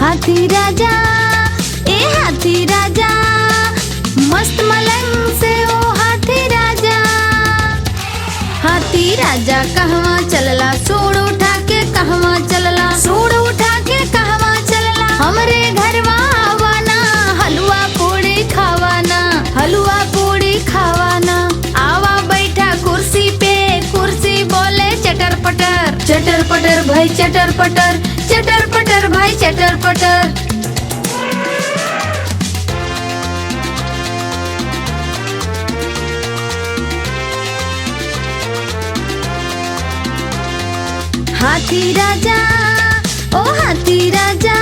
हाथी राजा, ए हाथी राजा, मस्त मलंग से ओ हाथी राजा। हाथी राजा कहवा चलला, सूंड उठा के कहवा चलला, सूंड उठा के कहवा चलला। हमरे घरवा आवाना, हलवा पूड़ी खावाना, हलवा पूड़ी खावाना। आवा बैठा कुर्सी पे, कुर्सी बोले चटर पटर, चटर पटर भाई चटर पटर, चटर पटर भाई चटर पटर। हाथी राजा, ओ हाथी राजा,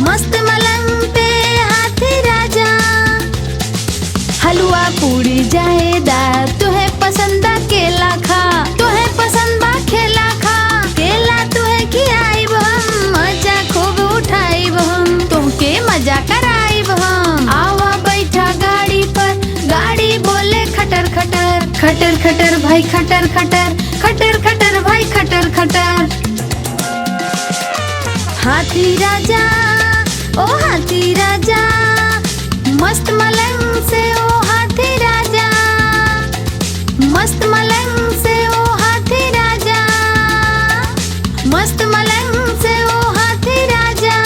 मस्त मलंग पे हाथी राजा। हलवा पूड़ी जाएदा, तुहे पसंद बा केला खा, तुहे पसंद बा केला खा। केला तुहे खियाइब हम, मजा खूब उठाइब हम, तुमके मजा कराइब हम। आवा बैठा गाड़ी पर, गाड़ी बोले खटर खटर, खटर खटर भाई खटर खटर, खटर खटर भाई खटर खटर। हाथी राजा, ओ हाथी राजा, मस्त मलंग से ओ हाथी राजा, मस्त मलंग से ओ हाथी राजा, मस्त मलंग से ओ हाथी राजा।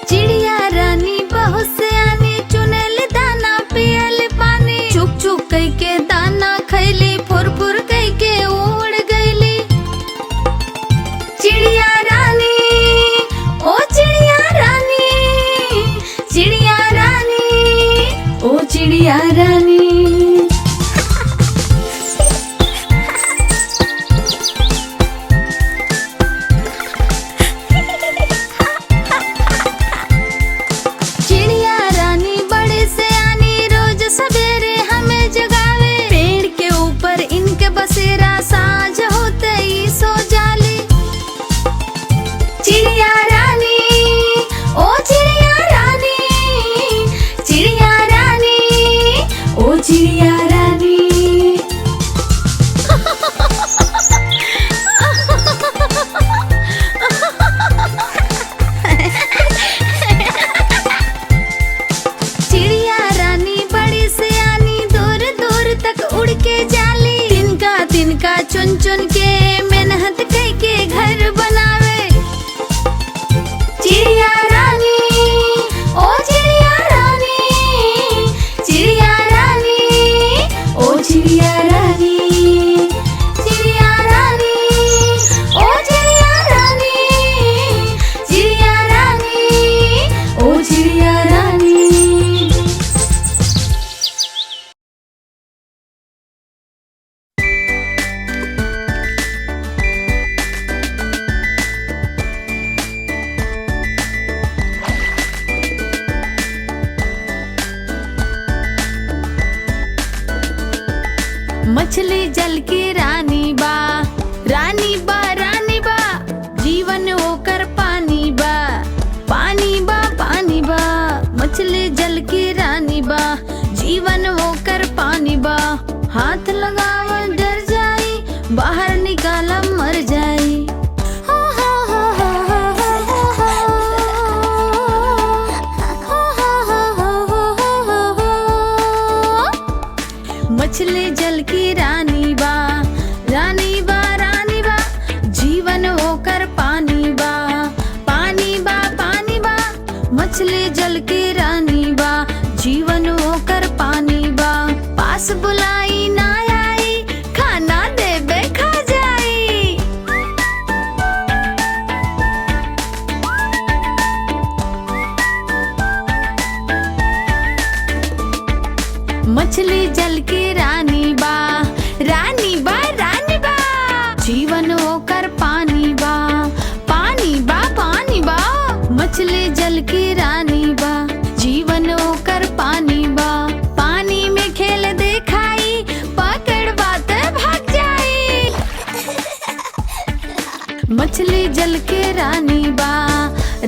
चिड़िया रानी बहुत सयानी, चुनेल दाना पियल पानी, चुक चुक कई के दाना खैली, फुर फुर कई के उड़ गईली। चिड़िया रानी, ओ चिड़िया रानी, चिड़िया रानी, ओ चिड़िया रानी। चिड़िया रानी बड़े सयानी, रोज सवेरे हमें जगावे, पेड़ के ऊपर इनके बसेरा, साँझ होते ही सो जाली। चिड़िया रानी, ओ चिड़िया रानी, चिड़िया रानी, ओ चिड़िया रानी। चिड़िया रानी बड़ी सयानी, दूर दूर तक उड़ के जाली, तिनका तिनका चुन चुन के मेहनत कई के घर बनावे। चिड़िया रानी, ओ चिड़िया रानी, चिड़िया रानी, ओ चिड़िया रानी, चिड़िया रानी, ओ चिड़िया रानी, चिड़िया रानी, ओ चिड़िया रानी। मछली जल की रानी बा, रानी बा, रानी बा, जीवन होकर पानी बा, पानी बा, पानी बा। मछली जल की रानी बा, जीवन होकर पानी बा। हाथ लगावा डर जाई, बाहर निकाला मर जाई। मछली जल की रानी बा, रानी बा, रानी बा, जीवन होकर पानी बा, पानी बा, पानी बा। मछली जल की रानी बा, जीवन होकर पानी बा। पास बुलाई ना आई, खाना देबे खा जाई। मछली जल की रानी बा, रानी बा, रानी बा, जीवन होकर पानी बा, पानी बा, पानी बा। मछली जल की रानी बा, जीवन होकर पानी बा। पानी में खेल दिखाई, मछली जल के रानी बा,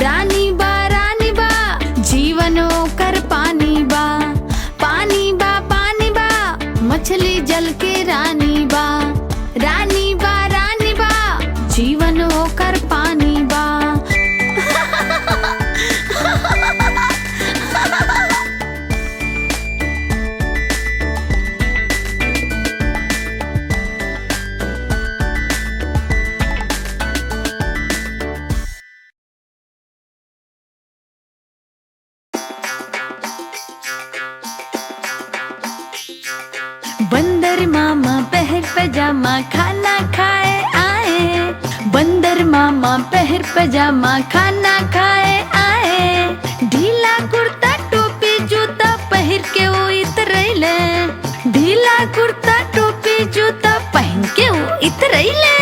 रानी बा रानी बा, जीवन ओकर पानी बा, पानी बा पानी बा, मछली जल के रानी बा, रानी बा रानी बा, जीवन ओकर पानी बा। बंदर मामा पहर पजामा खाना खाए आए, बंदर मामा पहर पजामा खाना खाए आए, ढीला कुर्ता टोपी जूता पहिर के वो इतरैले, ढीला कुर्ता टोपी जूता पहन के वो इतरैले,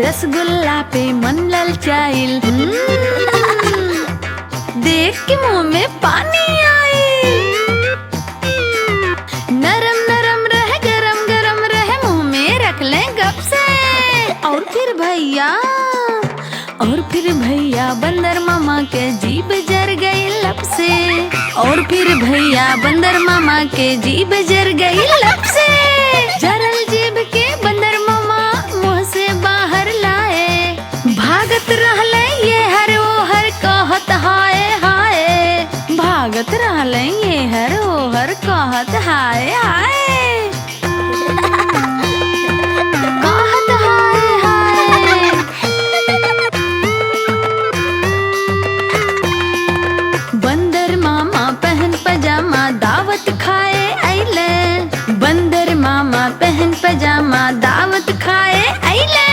रसगुल्ला पे मन ललचाइल, देख के मुंह में पानी आई, नरम नरम रहे गरम गरम रहे मुंह में रख ले गप से। और फिर भैया बंदर मामा के जीभ जर गई लब से, और फिर भैया बंदर मामा के जीभ जर गई लब से, जरल जीभ के बंदर मामा मुंह से बाहर लाए, भागत रहले ये हर वो हर कहत हाय हाय, भागत रहले ये हर वो हर कहत हाय हाय, कहत हाय हाय। बंदर मामा पहन पजामा दावत खाए आइले, बंदर मामा पहन पजामा दावत खाए आइले,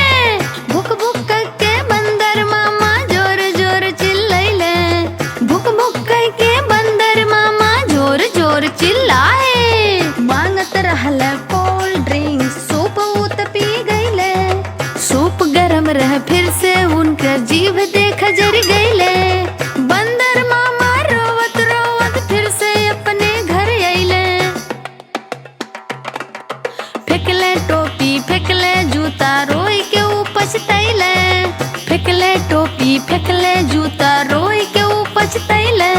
भुक भुक करके बंदर मामा जोर जोर चिल्लाइले, भुक भुक करके बंदर मामा जोर जोर चिल्लाए, मांगत रहले कोल्ड ड्रिंक सूप उत पी गईले, सूप गरम रह फिर से उनकर जीभ देख जर गईले, बंदर मामा रोवत रोवत फिर से अपने घर आइले, फेंकले टोपी फेंकले जूता रोई के ऊ पछतैले, फेंकले टोपी फेंकले जूता रोई के ऊ पछतैले,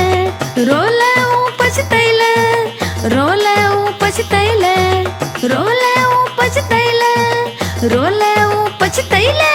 रोले ऊ पछतैले, रोले ऊ पछतैले, रोले ऊ पछतैले, रोले ऊ पछतैले।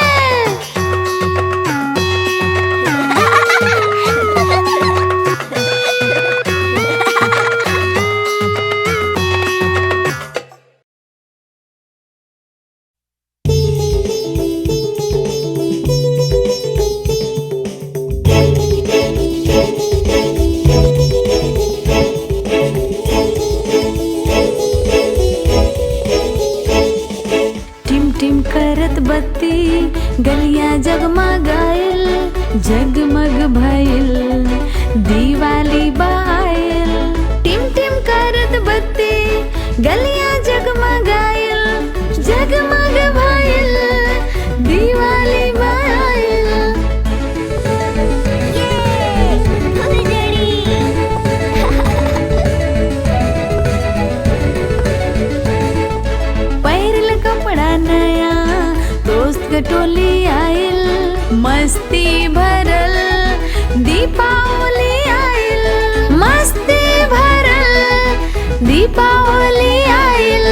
बत्ती गलियां जगमगाइल, जगमग भइल दिवाली बाइल, टिम टिम करत बत्ती गलियां जगमगाइल, जगमग भइल दिवाली बाइल। पहिरल कपड़ा नया दोस्त के टोली आइल, मस्ती भरल दीपावली आइल, मस्ती भरल दीपावली आइल।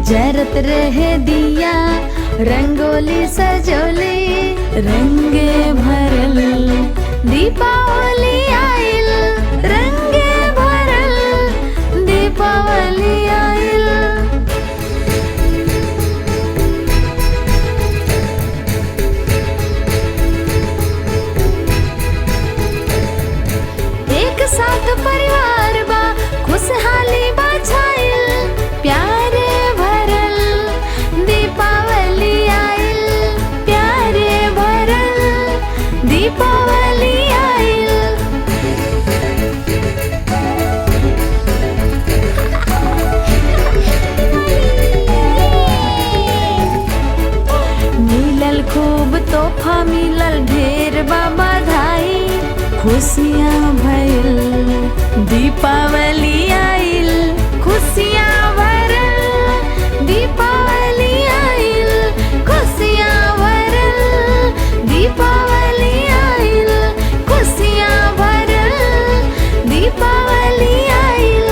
जरत रहे दिया रंगोली सजोली, रंगे भरल दीपावली आइल, रंगे भरल दीपावली आइल। एक साथ परिवार बा खुशहाली बा छाइल, प्यारे भरल दीपावली आइल, प्यारे भरल दीपावली आइल। मिलल खूब तोहफा मिलल ढेर बा बधाई, खुशियाँ भइल दीपावली आइल खुशियाँ भरल, दीपावली आइल खुशियाँ भरल, दीपावली आइल खुशियाँ भरल, दीपावली आइल।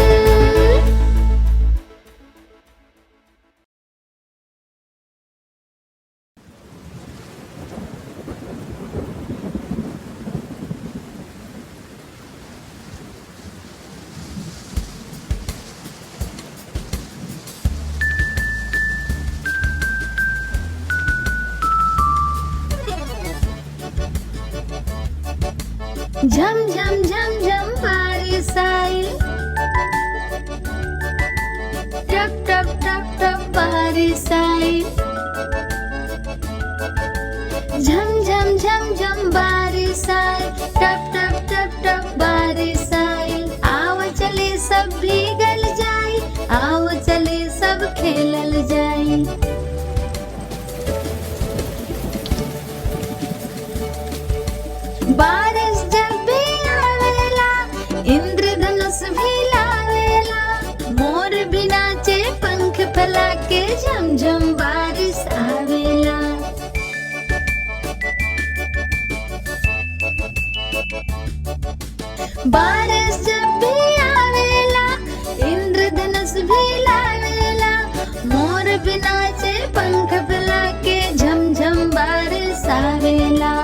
झम झम झम झम बारिश आइल, टप टप टप टप बारिश आइल, झम झम झम झम बारिश आइल, टप टप टप टप बारिश आइल। आओ चले सब भीगल जाई, आओ चले सब खेलल जाई। बारिश जब भी आवेला इंद्रधनुष भी लावेला, मोर भी नाचे पंख फैला के, झमझम बारिश आवेला। बारिश जब भी आवेला इंद्रधनुष भी लावेला, मोर भी नाचे पंख फैला के, झमझम बारिश आवेला।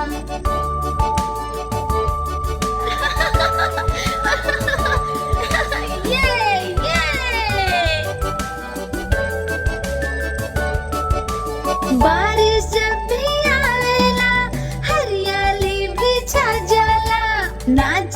बारिश जब भी आवेला हरियाली भी छा जाला, नाच